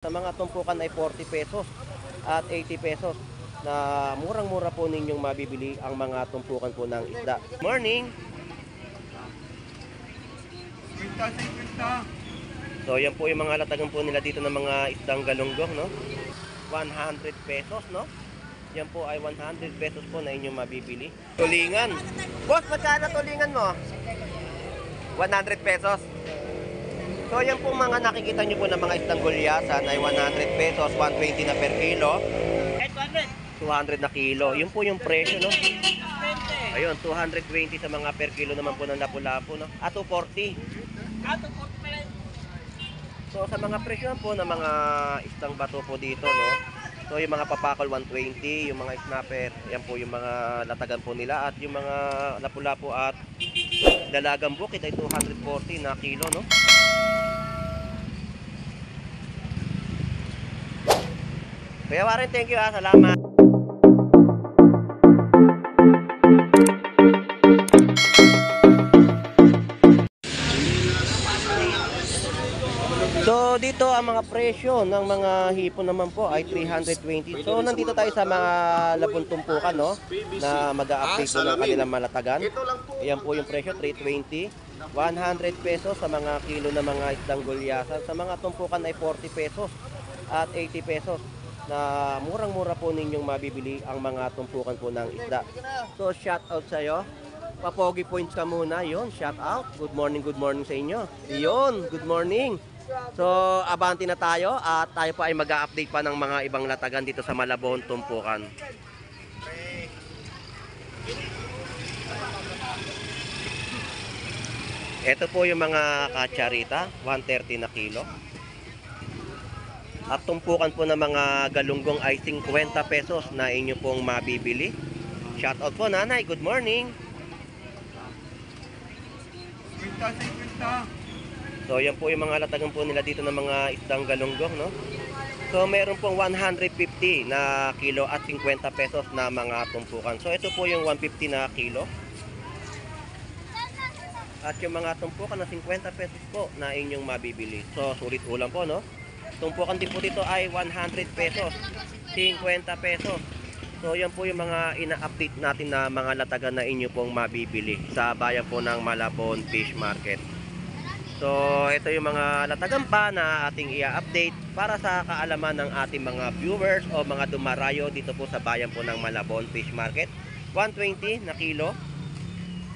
Sa mga tumpukan ay 40 pesos at 80 pesos na murang-mura po ninyong mabibili ang mga tumpukan po ng isda. Morning! So yan po yung mga latagan po nila dito ng mga isdang galunggong, no? 100 pesos, no? Yan po ay 100 pesos po na inyong mabibili. Tulingan! Boss, magkano tulingan mo? 100 pesos. So yan po mga nakikita nyo po ng mga isdang gulyasan ay 100 pesos, 120 na per kilo. 200 na kilo. Yun po yung presyo, no? Ayun, 220 sa mga per kilo naman po ng lapu-lapu, no? At 240. So sa mga presyo po ng mga isdang bato po dito, no? So yung mga papakol 120, yung mga snapper, yan po yung mga latagan po nila. At yung mga lapu-lapu at dalagang bukid ay 240 na kilo, no? Kuya Warren, thank you ha. Salamat. So dito ang mga presyo ng mga hipon naman po ay 320. So nandito tayo sa mga labong tumpukan, no, na mag-a-update po ng kanilang malatagan. Ayan po yung presyo, 320. 100 pesos sa mga kilo ng mga isdang gulyasan. Sa mga tumpukan ay 40 pesos at 80 pesos na murang-mura po ninyong mabibili ang mga tumpukan po ng isda. So shout out sa iyo. Papogi points ka muna. Yon, shout out. Good morning sa inyo. Yon, good morning. So abanti na tayo at tayo pa ay mag-a-update pa ng mga ibang latagan dito sa Malabon tumpukan. Ito po yung mga kacharita, 130 na kilo. At tumpukan po ng mga galunggong ay 50 pesos na inyo pong mabibili. Shout out po nanay, good morning. So yan po yung mga latagan po nila dito ng mga isdang galunggong, no? So meron pong 150 na kilo at 50 pesos na mga tumpukan. So ito po yung 150 na kilo. At yung mga tumpukan na 50 pesos po na inyong mabibili. So sulit ulam po, no? Tumpukan din po dito ay 100 pesos, 50 pesos. So yan po yung mga ina-update natin na mga latagan na inyo pong mabibili sa bayan po ng Malabon Fish Market. So ito yung mga latagan pa na ating i-update para sa kaalaman ng ating mga viewers o mga dumarayo dito po sa bayan po ng Malabon Fish Market. 120 na kilo.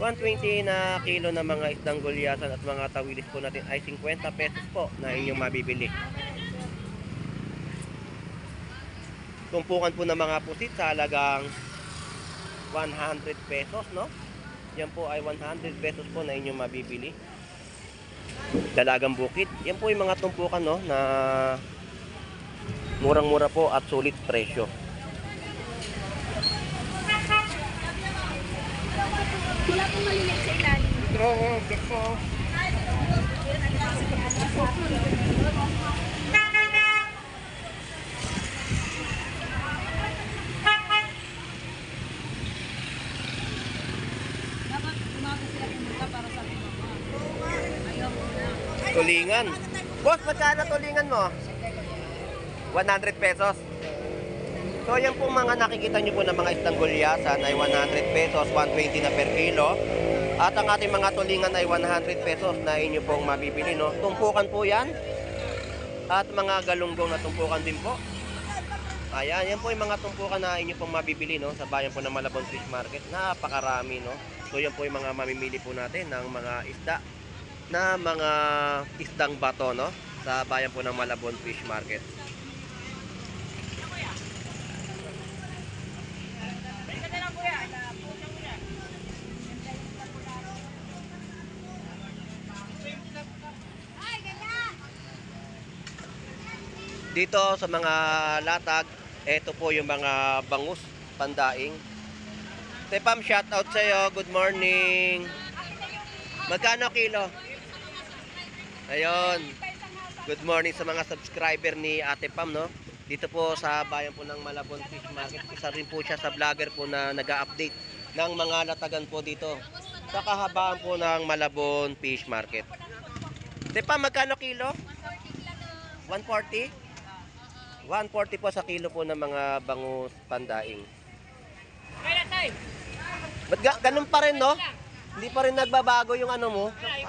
120 na kilo ng mga isdang gulyasan at mga tawilis po natin ay 50 pesos po na inyong mabibili. Tumpukan po ng mga pusit sa halagang 100 pesos, no? Yan po ay 100 pesos po na inyong mabibili. Dalagang bukid. Yan po yung mga tumpukan, no, na murang-mura po at sulit presyo. Wala pong maliit sa ilalim. Dapat umaga sila pumunta para sa mga. Ayaw mo na. Tulingan. Boss, magkano tulingan mo? 100 pesos. So yan po mga nakikita nyo po ng mga isdang gulyasan ay 100 pesos, 120 na per kilo. At ang ating mga tulingan ay 100 pesos na inyo pong mabibili, no? Tumpukan po yan. At mga galunggong na tumpukan din po. Ayan, yan po yung mga tumpukan na inyo pong mabibili, no, sa bayan po ng Malabon Fish Market. Napakarami, no? So yan po yung mga mamimili po natin ng mga isda na mga isdang bato, no, sa bayan po ng Malabon Fish Market. Dito sa mga latag, ito po yung mga bangus, pandaing. Tepam, shout out sa iyo. Good morning. Magkano kilo? Ayun. Good morning sa mga subscriber ni Ate Pam, no? Dito po sa bayan po ng Malabon Fish Market. Isa rin po siya sa vlogger po na nag-a-update ng mga latagan po dito sa kahabaan po ng Malabon Fish Market. Tepam, magkano kilo? 140? 140 po sa kilo po ng mga bangus pandaing. Kaya tay. Ba't ganun pa rin, no? Hindi pa rin nagbabago yung ano mo. Kaya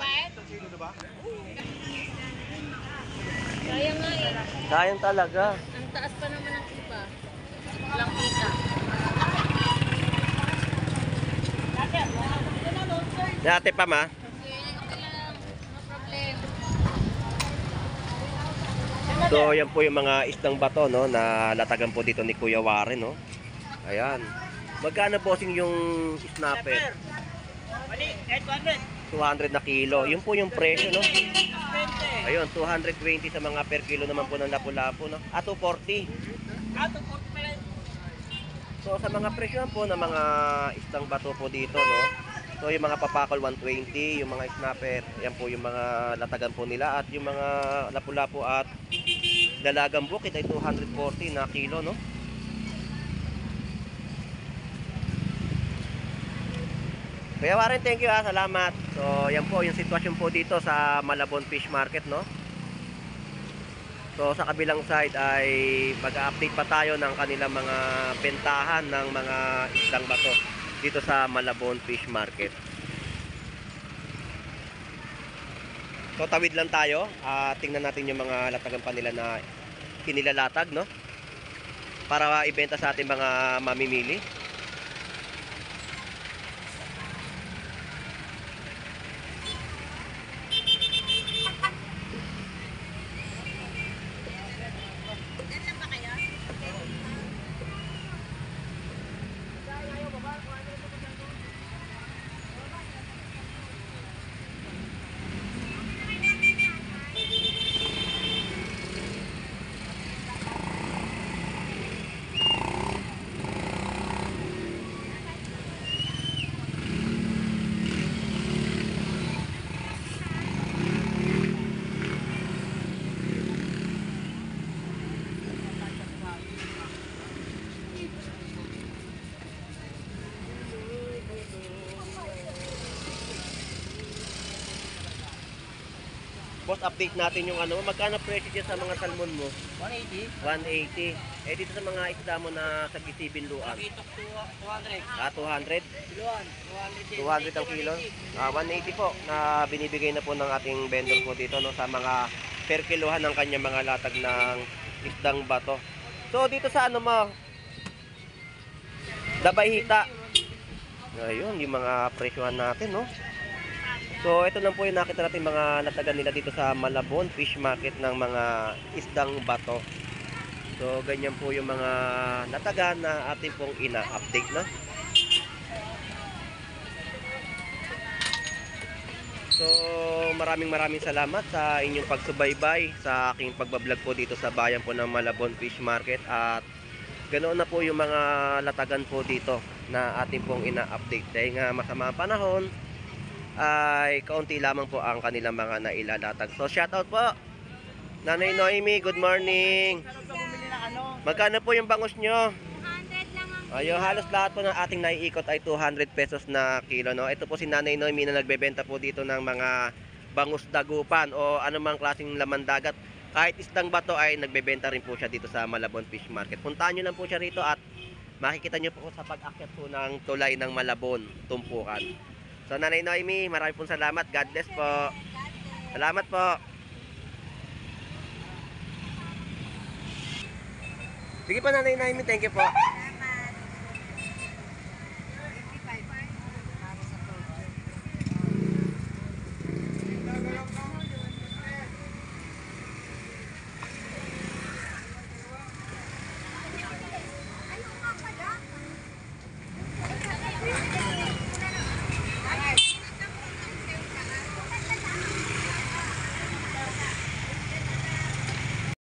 nga eh. Sayang talaga. Ang taas pa naman ng iba. Walang kita. Dati pa ma. Okay lang. No problem. So, yan po yung mga isdang bato, no, na latagan po dito ni Kuya Warren, no. Ayan. Magkano bossing yung snapper? 200 na kilo. Yun po yung presyo, no. Ayun, 220 sa mga per kilo naman po ng lapu-lapu, no. 240. So, sa mga presyo po ng mga isdang bato po dito, no. So, yung mga papakol 120, yung mga snapper, yan po yung mga latagan po nila, at yung mga lapu-lapu at dalagang bukid ay 240 na kilo, no. Kaya Warren, thank you salamat. So, yan po yung sitwasyon po dito sa Malabon Fish Market, no. So, sa kabilang side ay mag-update pa tayo ng kanilang mga bentahan ng mga isdang bato dito sa Malabon Fish Market. So, tawid lang tayo. Tingnan natin yung mga latagan pa nila na kinilalatag, no? Para ibenta sa ating mga mamimili. Boss, update natin yung ano, magkano presyo dyan sa mga salmon mo? 180. 180. Eh dito sa mga isda mo na sa Gisibinluan. Bitok 200. 200. Kiloan. 200 ang kilo. 180 po na binibigay na po ng ating vendor po dito, no, sa mga per kilohan ng kanyang mga latag ng isdang bato. So dito sa ano mo, Dabay Hita. Ayun, yung mga presyohan natin, no. So ito lang po yung nakita natin mga latagan nila dito sa Malabon Fish Market ng mga isdang bato. So ganyan po yung mga latagan na atin pong ina-update, no. So maraming salamat sa inyong pagsubaybay sa aking pagbablog po dito sa bayan po ng Malabon Fish Market, at ganoon na po yung mga latagan po dito na atin pong ina-update. Dahil nga masama ang panahon ay kaunti lamang po ang kanilang mga nailalatag. So shout out po Nanay Noemi, good morning. Magkano po yung bangus nyo? 200 lang ang Ayun, halos lahat po ng ating naiikot ay 200 pesos na kilo, no? Ito po si Nanay Noemi na nagbebenta po dito ng mga bangus dagupan o anumang klaseng laman dagat. Kahit isdang bato ay nagbebenta rin po siya dito sa Malabon Fish Market. Puntahan nyo lang po siya rito at makikita nyo po sa pag-akyat po ng tulay ng Malabon, Tumpukan. So Nanay Noemi, marami pong salamat. God bless po. Salamat po. Sige po Nanay Noemi, thank you po.